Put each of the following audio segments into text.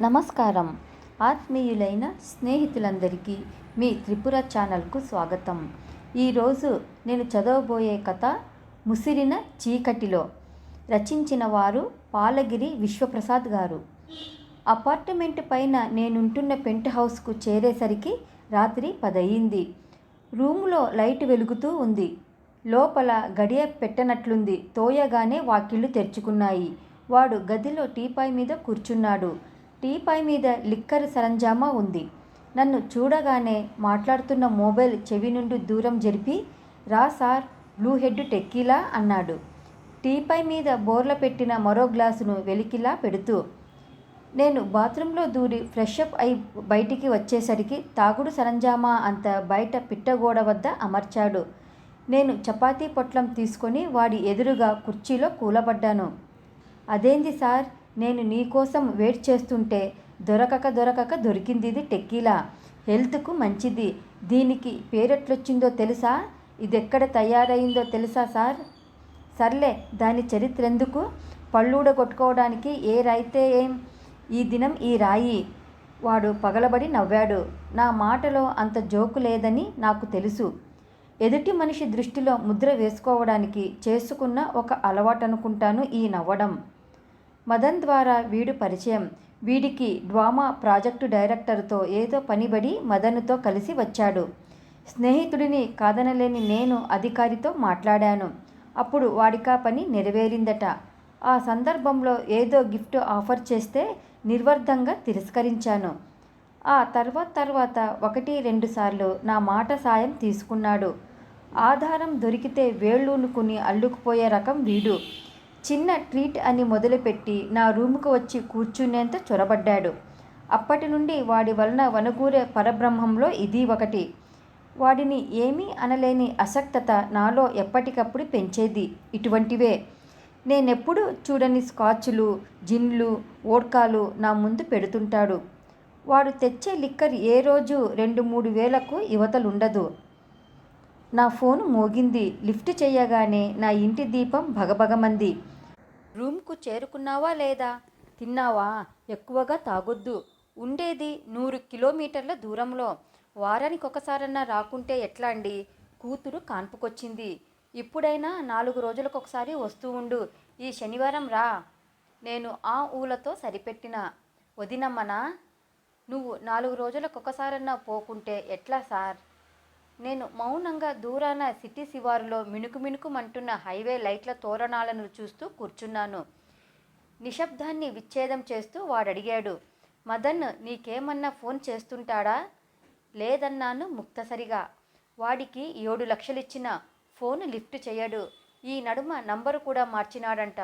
నమస్కారం. ఆత్మీయులైన స్నేహితులందరికీ మీ త్రిపుర ఛానల్కు స్వాగతం. ఈరోజు నేను చదవబోయే కథ ముసిరిన చీకటిలో. రచించిన వారు పాలగిరి విశ్వప్రసాద్ గారు. అపార్ట్మెంట్ పైన నేనుంటున్న పెంట్ హౌస్కు చేరేసరికి రాత్రి 10 అయింది. రూములో లైట్ వెలుగుతూ ఉంది. లోపల గడియ పెట్టనట్లుంది. తోయగానే వాకిళ్ళు తెరుచుకున్నాయి. వాడు గదిలో టీపాయ్ మీద కూర్చున్నాడు. టీపాయ్ మీద లిక్కర్ సరంజామా ఉంది. నన్ను చూడగానే మాట్లాడుతున్న మొబైల్ చెవి నుండి దూరం జరిపి, రా సార్, బ్లూ హెడ్ టెక్కీలా అన్నాడు. టీపాయ్ మీద బోర్ల పెట్టిన మరో గ్లాసును వెలికిలా పెడుతూ. నేను బాత్రూంలో దూరి ఫ్రెష్ అప్ అయి బయటికి వచ్చేసరికి తాగుడు సరంజామా అంత బయట పిట్టగోడ వద్ద అమర్చాడు. నేను చపాతీ పొట్లం తీసుకొని వాడి ఎదురుగా కుర్చీలో కూలబడ్డాను. అదేంది సార్, నేను నీకోసం వెయిట్ చేస్తుంటే దొరకక దొరికింది టెక్కీలా. హెల్త్కు మంచిది. దీనికి పేరెట్లొచ్చిందో తెలుసా? ఇదెక్కడ తయారైందో తెలుసా సార్? సర్లే, దాని చరిత్రెందుకు? పళ్ళూడగొట్టుకోవడానికి ఏ రాయితే ఏం, ఈ దినం ఈ రాయి. వాడు పగలబడి నవ్వాడు. నా మాటలో అంత జోకు లేదని నాకు తెలుసు. ఎదుటి మనిషి దృష్టిలో ముద్ర వేసుకోవడానికి చేసుకున్న ఒక అలవాటనుకుంటాను ఈ నవ్వడం. మదన్ ద్వారా వీడు పరిచయం. వీడికి డ్రామా ప్రాజెక్టు డైరెక్టర్తో ఏదో పనిబడి మదన్తో కలిసి వచ్చాడు. స్నేహితుడిని కాదనలేని నేను అధికారితో మాట్లాడాను. అప్పుడు వాడికా పని నెరవేరిందట. ఆ సందర్భంలో ఏదో గిఫ్ట్ ఆఫర్ చేస్తే నిర్వర్ధంగా తిరస్కరించాను. ఆ తర్వాత 1-2 సార్లు నా మాట సాయం తీసుకున్నాడు. ఆధారం దొరికితే వేళ్ళూనుకుని అల్లుకుపోయే రకం వీడు. చిన్న ట్రీట్ అని మొదలుపెట్టి నా రూముకు వచ్చి కూర్చునేంత చొరబడ్డాడు. అప్పటి నుండి వాడి వలన వనగూరే పరబ్రహ్మంలో ఇది ఒకటి. వాడిని ఏమీ అనలేని అసక్తత నాలో ఎప్పటికప్పుడు పెంచేది ఇటువంటివే. నేనెప్పుడు చూడని స్కాచ్లు, జిన్లు, వోడ్కాలు నా ముందు పెడుతుంటాడు. వాడు తెచ్చే లిక్కర్ ఏ రోజు 2-3 వేలకు యువతలుండదు. నా ఫోను మోగింది. లిఫ్ట్ చెయ్యగానే నా ఇంటి దీపం భగభగమంది. రూమ్కు చేరుకున్నావా లేదా? తిన్నావా? ఎక్కువగా తాగొద్దు. ఉండేది 100 కిలోమీటర్ల దూరంలో. వారానికి ఒకసారన్నా రాకుంటే ఎట్లా అండి? కూతురు కాన్పుకొచ్చింది. ఇప్పుడైనా 4 రోజులకొకసారి వస్తూ ఉండు. ఈ శనివారం రా. నేను ఆ ఊలతో సరిపెట్టిన. వదినమ్మనా? నువ్వు 4 రోజులకొకసారన్నా పోకుంటే ఎట్లా సార్? నేను మౌనంగా దూరాన సిటీ శివారులో మిణుకుమంటున్న హైవే లైట్ల తోరణాలను చూస్తూ కూర్చున్నాను. నిశ్శబ్దాన్ని విచ్ఛేదం చేస్తూ వాడడిగాడు, మదన్ నీకేమన్నా ఫోన్ చేస్తుంటాడా? లేదన్నాను ముక్తసరిగా. వాడికి 7 లక్షలిచ్చిన ఫోను లిఫ్ట్ చేయడు. ఈ నడుమ నంబరు కూడా మార్చినాడంట.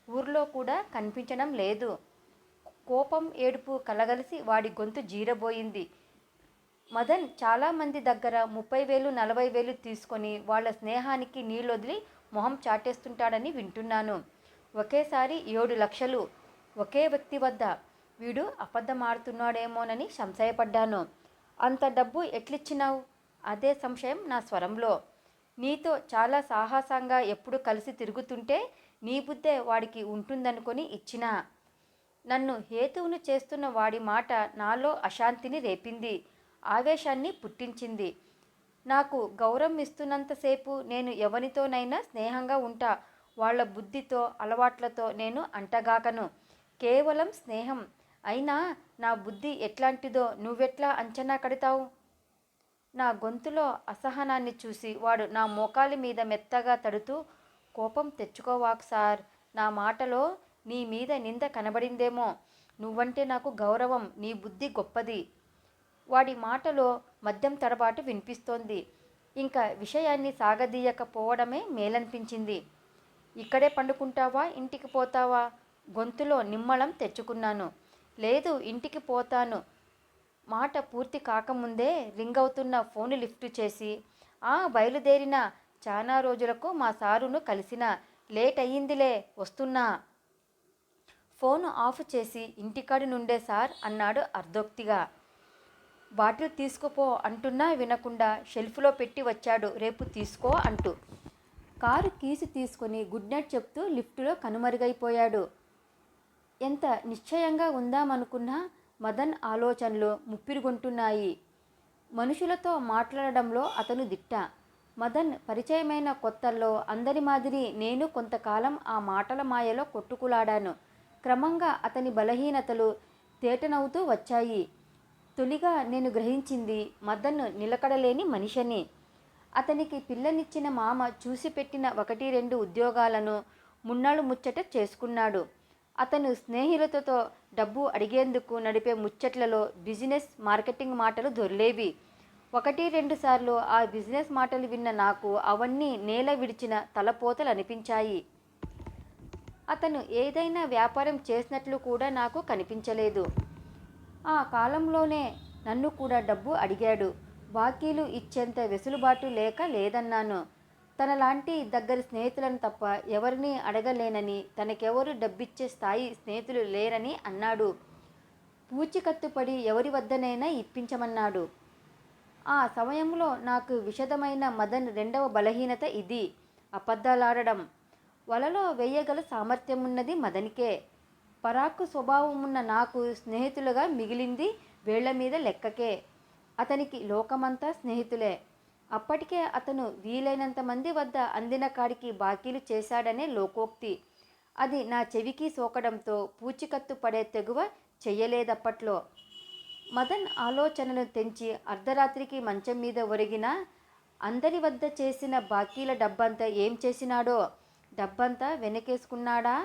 ఊర్లో కూడా కనిపించడం లేదు. కోపం, ఏడుపు కలగలిసి వాడి గొంతు జీరబోయింది. మదన్ చాలామంది దగ్గర 30,000 40,000 తీసుకొని వాళ్ళ స్నేహానికి నీళ్ళొదిలి మొహం చాటేస్తుంటాడని వింటున్నాను. ఒకేసారి 7 లక్షలు ఒకే వ్యక్తి వద్ద. వీడు అబద్ధమాడుతున్నాడేమోనని సంశయపడ్డాను. అంత డబ్బు ఎట్లిచ్చినావు? అదే సంశయం నా స్వరంలో. నీతో చాలా సాహసంగా ఎప్పుడు కలిసి తిరుగుతుంటే నీ బుద్ధే వాడికి ఉంటుందనుకొని ఇచ్చినా. నన్ను హేతువును చేస్తున్న వాడి మాట నాలో అశాంతిని రేపింది, ఆవేశాన్ని పుట్టించింది. నాకు గౌరవం ఇస్తున్నంతసేపు నేను ఎవరితోనైనా స్నేహంగా ఉంటా. వాళ్ళ బుద్ధితో, అలవాట్లతో నేను అంటగాకను. కేవలం స్నేహం. అయినా నా బుద్ధి ఎట్లాంటిదో నువ్వెట్లా అంచనా కడతావు? నా గొంతులో అసహనాన్ని చూసి వాడు నా మోకాలి మీద మెత్తగా తడుతూ, కోపం తెచ్చుకోవాకు సార్. నా మాటలో నీ మీద నింద కనబడిందేమో. నువ్వంటే నాకు గౌరవం. నీ బుద్ధి గొప్పది. వాడి మాటలో మద్యం తడబాటు వినిపిస్తోంది. ఇంకా విషయాన్ని సాగదీయకపోవడమే మేలనిపించింది. ఇక్కడే పండుకుంటావా, ఇంటికి పోతావా? గొంతులో నిమ్మళం తెచ్చుకున్నాను. లేదు, ఇంటికి పోతాను. మాట పూర్తి కాకముందే రింగ్ అవుతున్న ఫోను లిఫ్ట్ చేసి, బయలుదేరిన. చాలా రోజులకు మా సారును కలిసిన. లేట్ అయ్యిందిలే, వస్తున్నా. ఫోను ఆఫ్ చేసి ఇంటికాడి నుండే సార్ అన్నాడు అర్ధోక్తిగా. బాటిల్ తీసుకుపో అంటున్నా వినకుండా షెల్ఫ్లో పెట్టి వచ్చాడు రేపు తీసుకో అంటూ. కారు కీసు తీసుకొని గుడ్ నైట్ చెప్తూ లిఫ్టులో కనుమరుగైపోయాడు. ఎంత నిశ్చయంగా ఉందామనుకున్నా మదన్ ఆలోచనలు ముప్పిరిగొంటున్నాయి. మనుషులతో మాట్లాడడంలో అతను దిట్ట. మదన్ పరిచయమైన కొత్తల్లో అందరి మాదిరి నేను కొంతకాలం ఆ మాటల మాయలో కొట్టుకులాడాను. క్రమంగా అతని బలహీనతలు తేటనవుతూ వచ్చాయి. తొలిగా నేను గ్రహించింది మదన్ నిలకడలేని మనిషని. అతనికి పిల్లనిచ్చిన మామ చూసి పెట్టిన 1-2 ఉద్యోగాలను మున్నలు ముచ్చట చేసుకున్నాడు. అతను స్నేహితులతో డబ్బు అడిగేందుకు నడిపే ముచ్చట్లలో బిజినెస్, మార్కెటింగ్ మాటలు దొర్లేవి. 1-2 సార్లు ఆ బిజినెస్ మాటలు విన్న నాకు అవన్నీ నేల విడిచిన తలపోతలు అనిపించాయి. అతను ఏదైనా వ్యాపారం చేసినట్లు కూడా నాకు కనిపించలేదు. ఆ కాలంలోనే నన్ను కూడా డబ్బు అడిగాడు. బాకీలు ఇచ్చేంత వెసులుబాటు లేదన్నాను. తనలాంటి దగ్గరి స్నేహితులను తప్ప ఎవరినీ అడగలేనని, తనకెవరు డబ్బిచ్చే స్థాయి స్నేహితులు లేరని అన్నాడు. పూచికత్తుపడి ఎవరి వద్దనైనా ఇప్పించమన్నాడు. ఆ సమయంలో నాకు విషదమైన మదన్ రెండవ బలహీనత ఇది, అబద్ధాలాడడం. వలలో వేయగల సామర్థ్యమున్నది మదనికే. పరాకు స్వభావమున్న నాకు స్నేహితులుగా మిగిలింది వేళ్ల మీద లెక్కకే. అతనికి లోకమంతా స్నేహితులే. అప్పటికే అతను వీలైనంత మంది వద్ద అందిన కాడికి బాకీలు చేశాడనే లోకోక్తి. అది నా చెవికి సోకడంతో పూచికత్తు పడే తెగువ చెయ్యలేదప్పట్లో. మదన్ ఆలోచనలు తెంచి అర్ధరాత్రికి మంచం మీద ఒరిగిన అందరి వద్ద చేసిన బాకీల డబ్బంతా ఏం చేసినాడో? డబ్బంతా వెనకేసుకున్నాడా?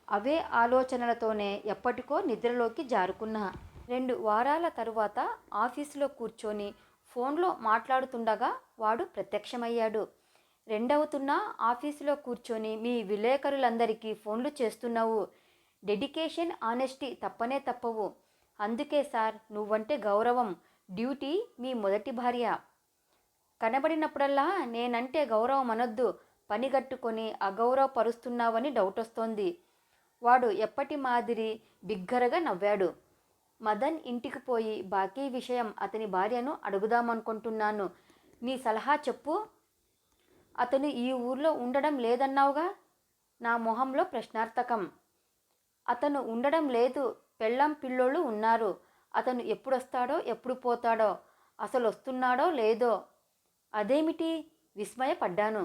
అవే ఆలోచనలతోనే ఎప్పటికో నిద్రలోకి జారుకున్నా. 2 వారాల తరువాత ఆఫీసులో కూర్చొని ఫోన్లో మాట్లాడుతుండగా వాడు ప్రత్యక్షమయ్యాడు. రెండవుతున్నా ఆఫీసులో కూర్చొని మీ విలేకరులందరికీ ఫోన్లు చేస్తున్నావు. డెడికేషన్, ఆనెస్టీ తప్పనే తప్పవు. అందుకే సార్ నువ్వంటే గౌరవం. డ్యూటీ మీ మొదటి భార్య. కనబడినప్పుడల్లా నేనంటే గౌరవం అనొద్దు, పనిగట్టుకొని అగౌరవపరుస్తున్నావని డౌటొస్తోంది. వాడు ఎప్పటి మాదిరి బిగ్గరగా నవ్వాడు. మదన్ ఇంటికి పోయి బాకీ విషయం అతని భార్యను అడుగుదామనుకుంటున్నాను. నీ సలహా చెప్పు. అతను ఈ ఊర్లో ఉండడం లేదన్నావుగా? నా మొహంలో ప్రశ్నార్థకం. అతను ఉండడం లేదు, పెళ్ళాం పిల్లోళ్ళు ఉన్నారు. అతను ఎప్పుడొస్తాడో ఎప్పుడు పోతాడో, అసలొస్తున్నాడో లేదో. అదేమిటి? విస్మయపడ్డాను.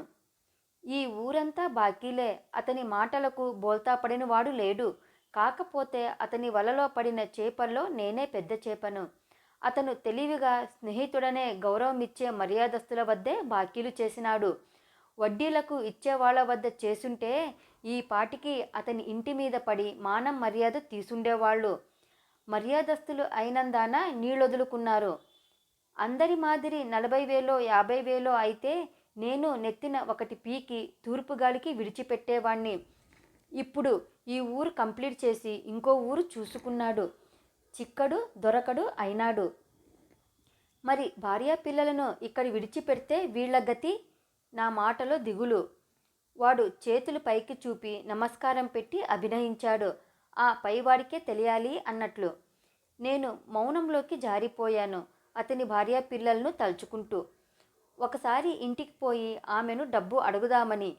ఈ ఊరంతా బాకీలే. అతని మాటలకు బోల్తా పడిన వాడు లేడు. కాకపోతే అతని వలలో పడిన చేపల్లో నేనే పెద్ద చేపను. అతను తెలివిగా స్నేహితుడనే గౌరవమిచ్చే మర్యాదస్తుల వద్దే బాకీలు చేసినాడు. వడ్డీలకు ఇచ్చేవాళ్ల వద్ద చేసుంటే ఈ పాటికి అతని ఇంటి మీద పడి మానం మర్యాద తీసుండేవాళ్ళు. మర్యాదస్తులు అయినందాన నీళ్ళొదులుకున్నారు. అందరి మాదిరి 40,000 50,000 అయితే నేను నెత్తిన ఒకటి పీకి తూర్పుగాలికి విడిచిపెట్టేవాణ్ణి. ఇప్పుడు ఈ ఊరు కంప్లీట్ చేసి ఇంకో ఊరు చూసుకున్నాడు. చిక్కడు దొరకడు అయినాడు. మరి భార్యా పిల్లలను ఇక్కడ విడిచిపెడితే వీళ్ల గతి? నా మాటలో దిగులు. వాడు చేతులు పైకి చూపి నమస్కారం పెట్టి అభినయించాడు. ఆ పైవాడికే తెలియాలి అన్నట్లు. నేను మౌనంలోకి జారిపోయాను, అతని భార్యా పిల్లలను తలుచుకుంటూ. ఒకసారి ఇంటికి పోయి ఆమెను డబ్బు అడుగుదామని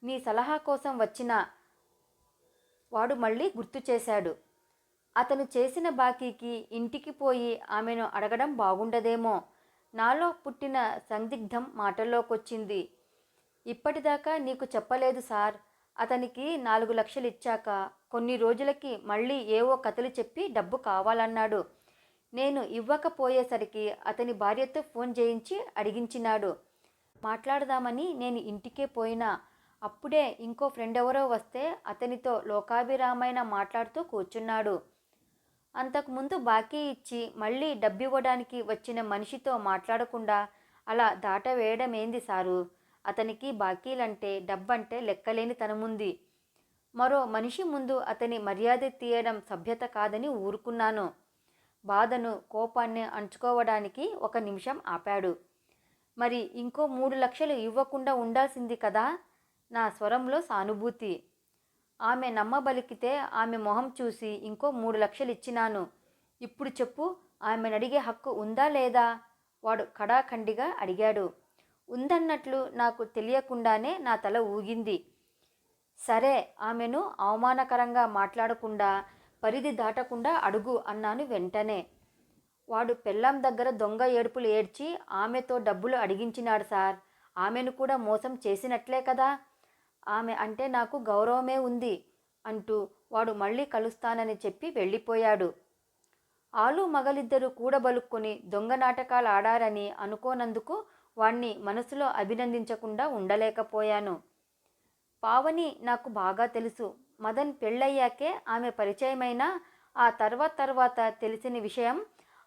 నీ సలహా కోసం వచ్చిన వాడు మళ్ళీ గుర్తు చేశాడు. అతను చేసిన బాకీకి ఇంటికి పోయి ఆమెను అడగడం బాగుండదేమో. నాలో పుట్టిన సందిగ్ధం మాటల్లోకొచ్చింది. ఇప్పటిదాకా నీకు చెప్పలేదు సార్. అతనికి 4 లక్షలు ఇచ్చాక కొన్ని రోజులకి మళ్ళీ ఏవో కథలు చెప్పి డబ్బు కావాలన్నాడు. నేను ఇవ్వకపోయేసరికి అతని భార్యతో ఫోన్ చేయించి అడిగించినాడు. మాట్లాడదామని నేను ఇంటికే పోయినా అప్పుడే ఇంకో ఫ్రెండ్ ఎవరో వస్తే అతనితో లోకాభిరామైన మాట్లాడుతూ కూర్చున్నాడు. అంతకుముందు బాకీ ఇచ్చి మళ్ళీ డబ్బివ్వడానికి వచ్చిన మనిషితో మాట్లాడకుండా అలా దాటవేయడమేంది సారు? అతనికి బాకీలంటే డబ్బంటే లెక్కలేని తనముంది. మరో మనిషి ముందు అతని మర్యాద తీయడం సభ్యత కాదని ఊరుకున్నాను. బాధను కోపాన్ని అణచుకోవడానికి 1 నిమిషం ఆపాడు. మరి ఇంకో 3 లక్షలు ఇవ్వకుండా ఉండాల్సింది కదా? నా స్వరంలో సానుభూతి. ఆమె నమ్మబలికితే ఆమె మొహం చూసి ఇంకో 3 లక్షలు ఇచ్చినాను. ఇప్పుడు చెప్పు, ఆమెనడిగే హక్కు ఉందా లేదా? వాడు కడాఖండిగా అడిగాడు. ఉందన్నట్లు నాకు తెలియకుండానే నా తల ఊగింది. సరే, ఆమెను అవమానకరంగా మాట్లాడకుండా పరిధి దాటకుండా అడుగు అన్నాను వెంటనే. వాడు పెళ్ళాం దగ్గర దొంగ ఏడుపులు ఏడ్చి ఆమెతో డబ్బులు అడిగించినాడు సార్. ఆమెను కూడా మోసం చేసినట్లే కదా. ఆమె అంటే నాకు గౌరవమే ఉంది అంటూ వాడు మళ్ళీ కలుస్తానని చెప్పి వెళ్ళిపోయాడు. ఆలు మగలిద్దరూ కూడబలుక్కొని దొంగ నాటకాలు ఆడారని అనుకోనందుకు వాణ్ణి మనసులో అభినందించకుండా ఉండలేకపోయాను. పావని నాకు బాగా తెలుసు. మదన్ పెళ్ళయ్యాకే ఆమె పరిచయమైనా ఆ తర్వాత తెలిసిన విషయం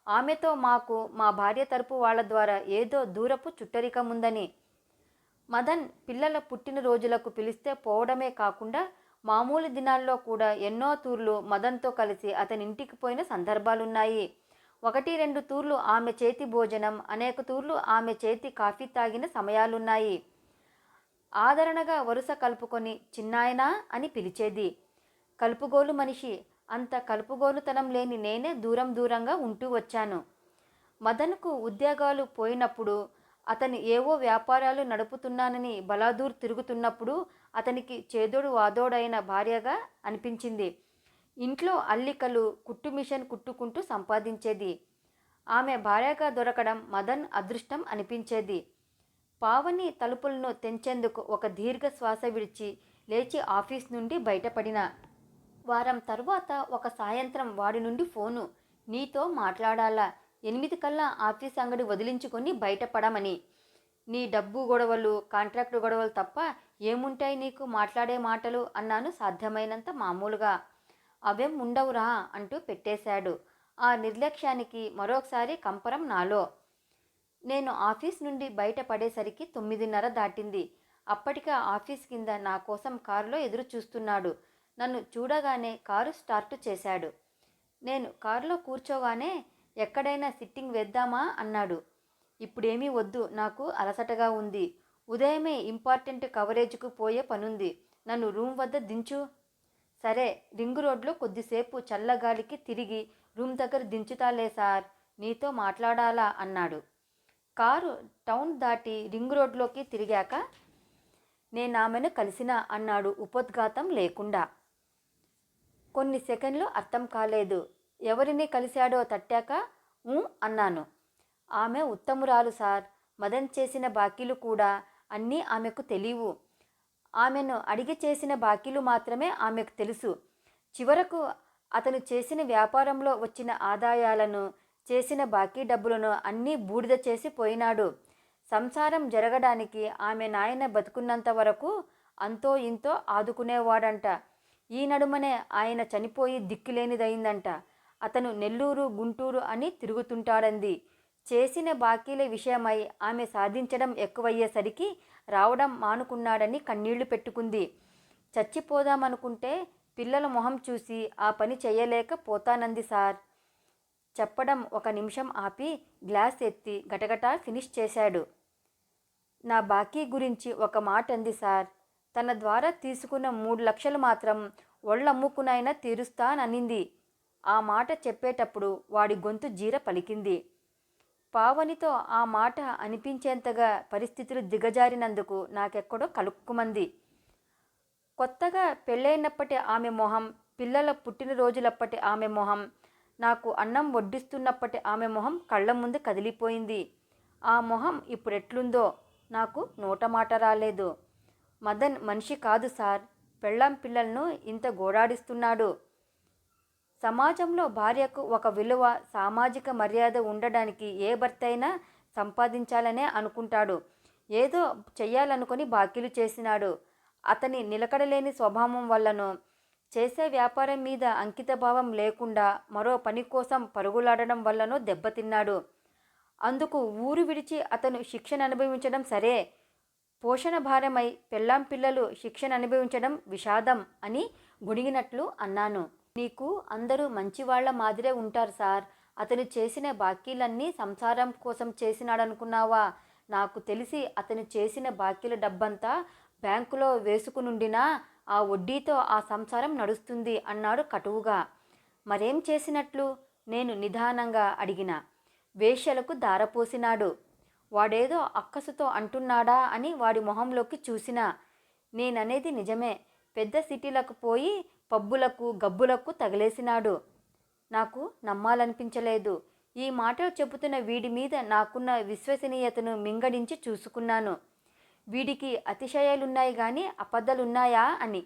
ఆమెతో మాకు మా భార్య తరపు వాళ్ళ ద్వారా ఏదో దూరపు చుట్టరికముందని. మదన్ పిల్లల పుట్టినరోజులకు పిలిస్తే పోవడమే కాకుండా మామూలు దినాల్లో కూడా ఎన్నో తూర్లు మదన్తో కలిసి అతని ఇంటికి పోయిన సందర్భాలున్నాయి. 1-2 తూర్లు ఆమె చేతి భోజనం, అనేక తూర్లు ఆమె చేతి కాఫీ తాగిన సమయాలున్నాయి. ఆదరణగా వరుస కలుపుకొని చిన్నాయనా అని పిలిచేది. కలుపుగోలు మనిషి. అంత కలుపుగోలుతనం లేని నేనే దూరంగా ఉంటూ వచ్చాను. మదన్కు ఉద్యోగాలు పోయినప్పుడు, అతను ఏవో వ్యాపారాలు నడుపుతున్నానని బలాదూర్ తిరుగుతున్నప్పుడు అతనికి చేదోడు వాదోడైన భార్యగా అనిపించింది. ఇంట్లో అల్లికలు, కుట్టు మిషన్ కుట్టుకుంటూ సంపాదించేది. ఆమె భార్యగా దొరకడం మదన్ అదృష్టం అనిపించేది. పావని తలుపులను తెంచేందుకు ఒక దీర్ఘ శ్వాస విడిచి లేచి ఆఫీస్ నుండి బయటపడిన వారం తర్వాత ఒక సాయంత్రం వాడి నుండి ఫోను. నీతో మాట్లాడాలా, 8 కల్లా ఆఫీస్ అంగడి వదిలించుకొని బయటపడమని. నీ డబ్బు గొడవలు, కాంట్రాక్టు గొడవలు తప్ప ఏముంటాయి నీకు మాట్లాడే మాటలు అన్నాను సాధ్యమైనంత మామూలుగా. అవేం ఉండవురా అంటూ పెట్టేశాడు. ఆ నిర్లక్ష్యానికి మరొకసారి కంపరం నాలో. నేను ఆఫీస్ నుండి బయటపడేసరికి 9:30 దాటింది. అప్పటికే ఆఫీస్ కింద నా కోసం కారులో ఎదురు చూస్తున్నాడు. నన్ను చూడగానే కారు స్టార్ట్ చేశాడు. నేను కారులో కూర్చోగానే ఎక్కడైనా సిట్టింగ్ వేద్దామా అన్నాడు. ఇప్పుడేమీ వద్దు, నాకు అలసటగా ఉంది. ఉదయమే ఇంపార్టెంట్ కవరేజ్కు పోయే పనుంది. నన్ను రూమ్ వద్ద దించు. సరే, రింగు రోడ్లో కొద్దిసేపు చల్లగాలికి తిరిగి రూమ్ దగ్గర దించుతాలే సార్, నీతో మాట్లాడాలా అన్నాడు. కారు టౌన్ దాటి రింగ్ రోడ్లోకి తిరిగాక నేనామెను కలిసినా అన్నాడు ఉపోద్ఘాతం లేకుండా. కొన్ని సెకండ్లు అర్థం కాలేదు. ఎవరిని కలిశాడో తట్టాక అన్నాను. ఆమె ఉత్తమురాలు సార్. మదన్ చేసిన బాకీలు కూడా అన్నీ ఆమెకు తెలియవు. ఆమెను అడిగి చేసిన బాకీలు మాత్రమే ఆమెకు తెలుసు. చివరకు అతను చేసిన వ్యాపారంలో వచ్చిన ఆదాయాలను, చేసిన బాకీ డబ్బులను అన్నీ బూడిద చేసి పోయినాడు. సంసారం జరగడానికి ఆమె నాయన బతుకున్నంత వరకు అంతో ఇంతో ఆదుకునేవాడంట. ఈ నడుమనే ఆయన చనిపోయి దిక్కులేనిదయిందంట. అతను నెల్లూరు, గుంటూరు అని తిరుగుతుంటాడంది. చేసిన బాకీల విషయమై ఆమె సాధించడం ఎక్కువయ్యేసరికి రావడం మానుకున్నాడని కన్నీళ్లు పెట్టుకుంది. చచ్చిపోదామనుకుంటే పిల్లల మొహం చూసి ఆ పని చెయ్యలేక పోతానంది సార్. చెప్పడం ఒక నిమిషం ఆపి గ్లాస్ ఎత్తి గటగటా ఫినిష్ చేశాడు. నా బాకీ గురించి ఒక మాట అంది సార్. తన ద్వారా తీసుకున్న 3 లక్షలు మాత్రం ఒళ్ళమ్ముకునైనా తీరుస్తాననింది. ఆ మాట చెప్పేటప్పుడు వాడి గొంతు జీర పలికింది. పావనితో ఆ మాట అనిపించేంతగా పరిస్థితులు దిగజారినందుకు నాకెక్కడో కలుక్కుమంది. కొత్తగా పెళ్ళైనప్పటి ఆమె మొహం, పిల్లల పుట్టినరోజులప్పటి ఆమె మొహం, నాకు అన్నం వడ్డిస్తున్నప్పటి ఆమె మొహం కళ్ళ ముందు కదిలిపోయింది. ఆ మొహం ఇప్పుడెట్లుందో నాకు నోటమాట రాలేదు. మదన్ మనిషి కాదు సార్. పెళ్ళాం పిల్లలను ఇంత గోడాడిస్తున్నాడు. సమాజంలో భార్యకు ఒక విలువ, సామాజిక మర్యాద ఉండడానికి ఏ భర్త అయినా సంపాదించాలనే అనుకుంటాడు. ఏదో చెయ్యాలనుకొని బాకీలు చేసినాడు. అతని నిలకడలేని స్వభావం వల్లనో, చేసే వ్యాపారం మీద అంకితభావం లేకుండా మరో పని కోసం పరుగులాడడం వల్లనో దెబ్బతిన్నాడు. అందుకు ఊరు విడిచి అతను శిక్షణ అనుభవించడం సరే, పోషణ భారమై పెళ్ళాం పిల్లలు శిక్షణ అనుభవించడం విషాదం అని గొణిగినట్లు అన్నాను. నీకు అందరూ మంచివాళ్ల మాదిరే ఉంటారు సార్. అతను చేసిన బాకీలన్నీ సంసారం కోసం చేసినాడనుకున్నావా? నాకు తెలిసి అతను చేసిన బాకీల డబ్బంతా బ్యాంకులో వేసుకునుండినా ఆ వడ్డీతో ఆ సంసారం నడుస్తుంది అన్నాడు కటువుగా. మరేం చేసినట్లు? నేను నిదానంగా అడిగిన. వేశ్యలకు దారపోసినాడు. వాడేదో అక్కసుతో అంటున్నాడా అని వాడి మొహంలోకి చూసినా. నేననేది నిజమే. పెద్ద సిటీలకు పోయి పబ్బులకు గబ్బులకు తగిలేసినాడు. నాకు నమ్మాలనిపించలేదు. ఈ మాటలు చెబుతున్న వీడి మీద నాకున్న విశ్వసనీయతను మింగడించి చూసుకున్నాను. వీడికి అతిశయాలున్నాయి గాని అబద్ధాలున్నాయా అని.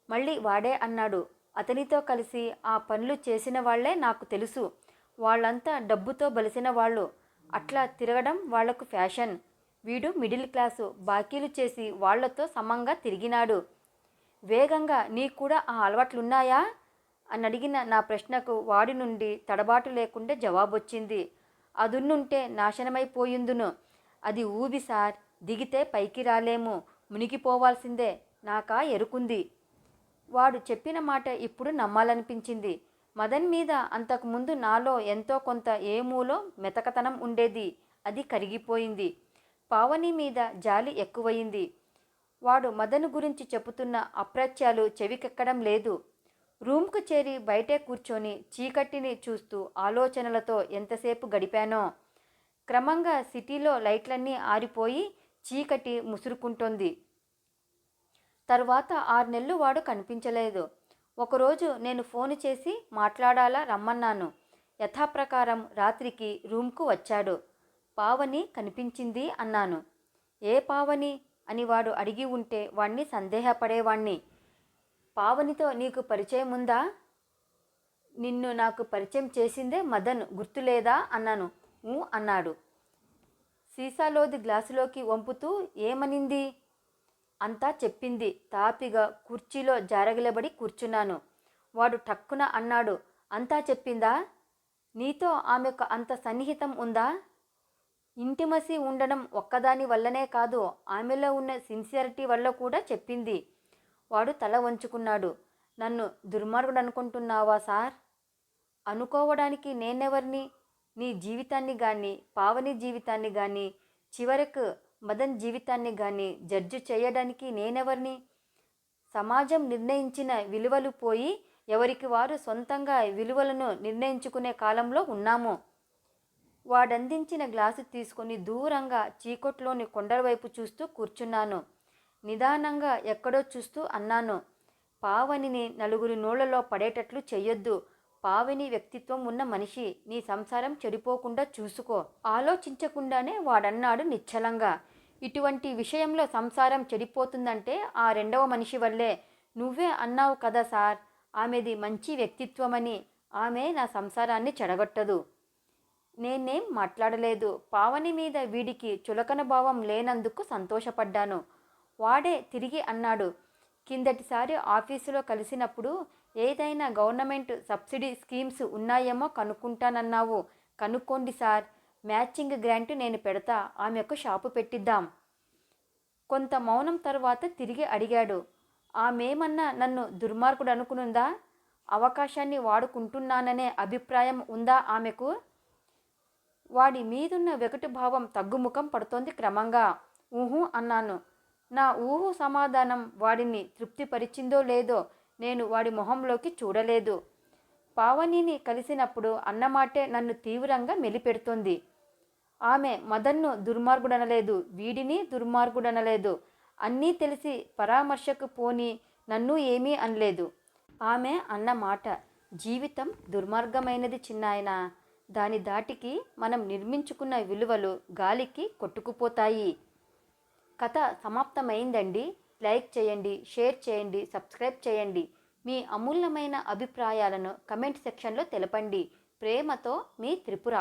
మళ్ళీ వాడే అన్నాడు, అతనితో కలిసి ఆ పనులు చేసిన వాళ్లే నాకు తెలుసు. వాళ్ళంతా డబ్బుతో బలిసిన వాళ్ళు. అట్లా తిరగడం వాళ్లకు ఫ్యాషన్. వీడు మిడిల్ క్లాసు, బాకీలు చేసి వాళ్లతో సమంగా తిరిగినాడు. వేగంగా నీకు కూడా ఆ అలవాట్లున్నాయా అని అడిగిన నా ప్రశ్నకు వాడి నుండి తడబాటు లేకుండా జవాబొచ్చింది. అదున్నుంటే నాశనమైపోయిందును. అది ఊబి సార్, దిగితే పైకి రాలేము, మునిగిపోవాల్సిందే. నాకా ఎరుకుంది. వాడు చెప్పిన మాట ఇప్పుడు నమ్మాలనిపించింది. మదన్ మీద అంతకుముందు నాలో ఎంతో కొంత ఏమూలో మెతకతనం ఉండేది. అది కరిగిపోయింది. పావని మీద జాలి ఎక్కువయింది. వాడు మదన్ గురించి చెబుతున్న అప్రత్యాలు చెవికెక్కడం లేదు. రూమ్కు చేరి బయటే కూర్చొని చీకటిని చూస్తూ ఆలోచనలతో ఎంతసేపు గడిపానో. క్రమంగా సిటీలో లైట్లన్నీ ఆరిపోయి చీకటి ముసురుకుంటోంది. తరువాత 6 నెలలు వాడు కనిపించలేదు. ఒకరోజు నేను ఫోను చేసి మాట్లాడాలా రమ్మన్నాను. యథాప్రకారం రాత్రికి రూమ్కు వచ్చాడు. పావని కనిపించింది అన్నాను. ఏ పావని అని వాడు అడిగి ఉంటే వాణ్ణి సందేహపడేవాణ్ణి. పావనితో నీకు పరిచయం ఉందా? నిన్ను నాకు పరిచయం చేసిందే మదన్, గుర్తులేదా అన్నాను. ఊ అన్నాడు. సీసాలోది గ్లాసులోకి వంపుతూ ఏమనింది? అంతా చెప్పింది. తాపిగా కుర్చీలో జారగిలబడి కూర్చున్నాను. వాడు టక్కున అన్నాడు, అంతా చెప్పిందా? నీతో ఆమెకు అంత సన్నిహితం ఉందా? ఇంటిమసి ఉండడం ఒక్కదాని వల్లనే కాదు, ఆమెలో ఉన్న సిన్సియారిటీ వల్ల కూడా చెప్పింది. వాడు తల వంచుకున్నాడు. నన్ను దుర్మార్గుడనుకుంటున్నావా సార్? అనుకోవడానికి నేనెవరిని? నీ జీవితాన్ని గాని, పావని జీవితాన్ని గాని, చివరకు మదన్ జీవితాన్ని గాని జడ్జి చేయడానికి నేనెవరిని? సమాజం నిర్ణయించిన విలువలు పోయి ఎవరికి వారు సొంతంగా విలువలను నిర్ణయించుకునే కాలంలో ఉన్నాము. వాడందించిన గ్లాసు తీసుకొని దూరంగా చీకట్లోని కొండల వైపు చూస్తూ కూర్చున్నాను. నిదానంగా ఎక్కడో చూస్తూ అన్నాను, పావనిని నలుగురి నోళ్లలో పడేటట్లు చెయ్యొద్దు. పావని వ్యక్తిత్వం ఉన్న మనిషి. నీ సంసారం చెడిపోకుండా చూసుకో. ఆలోచించకుండానే వాడన్నాడు నిశ్చలంగా. ఇటువంటి విషయంలో సంసారం చెడిపోతుందంటే ఆ రెండవ మనిషి వల్లే. నువ్వే అన్నావు కదా సార్, ఆమెది మంచి వ్యక్తిత్వమని. ఆమె నా సంసారాన్ని చెడగొట్టదు. నేనేం మాట్లాడలేదు. పావని మీద వీడికి చులకన భావం లేనందుకు సంతోషపడ్డాను. వాడే తిరిగి అన్నాడు, కిందటిసారి ఆఫీసులో కలిసినప్పుడు ఏదైనా గవర్నమెంట్ సబ్సిడీ స్కీమ్స్ ఉన్నాయేమో కనుక్కుంటానన్నావు. కనుక్కోండి సార్, మ్యాచింగ్ గ్రాంట్ నేను పెడతా, ఆమెకు షాపు పెట్టిద్దాం. కొంత మౌనం తర్వాత తిరిగి అడిగాడు, ఆమెమన్నా నన్ను దుర్మార్గుడు అనుకునుందా? అవకాశాన్ని వాడుకుంటున్నాననే అభిప్రాయం ఉందా ఆమెకు? వాడి మీదున్న వెగటు భావం తగ్గుముఖం పడుతోంది క్రమంగా. ఊహు అన్నాను. నా ఊహు సమాధానం వాడిని తృప్తిపరిచిందో లేదో నేను వాడి మొహంలోకి చూడలేదు. పావనిని కలిసినప్పుడు అన్నమాటే నన్ను తీవ్రంగా మెలిపెడుతోంది. ఆమె మదన్ను దుర్మార్గుడనలేదు, వీడిని దుర్మార్గుడనలేదు. అన్నీ తెలిసి పరామర్శకు పోని నన్ను ఏమీ అనలేదు. ఆమె అన్నమాట, జీవితం దుర్మార్గమైనది చిన్నాయన. దాని దాటికి మనం నిర్మించుకున్న విలువలు గాలికి కొట్టుకుపోతాయి. కథ సమాప్తమైందండి. లైక్ చేయండి, షేర్ చేయండి, సబ్స్క్రైబ్ చేయండి. మీ అమూల్యమైన అభిప్రాయాలను కమెంట్ సెక్షన్లో తెలపండి. ప్రేమతో మీ త్రిపుర.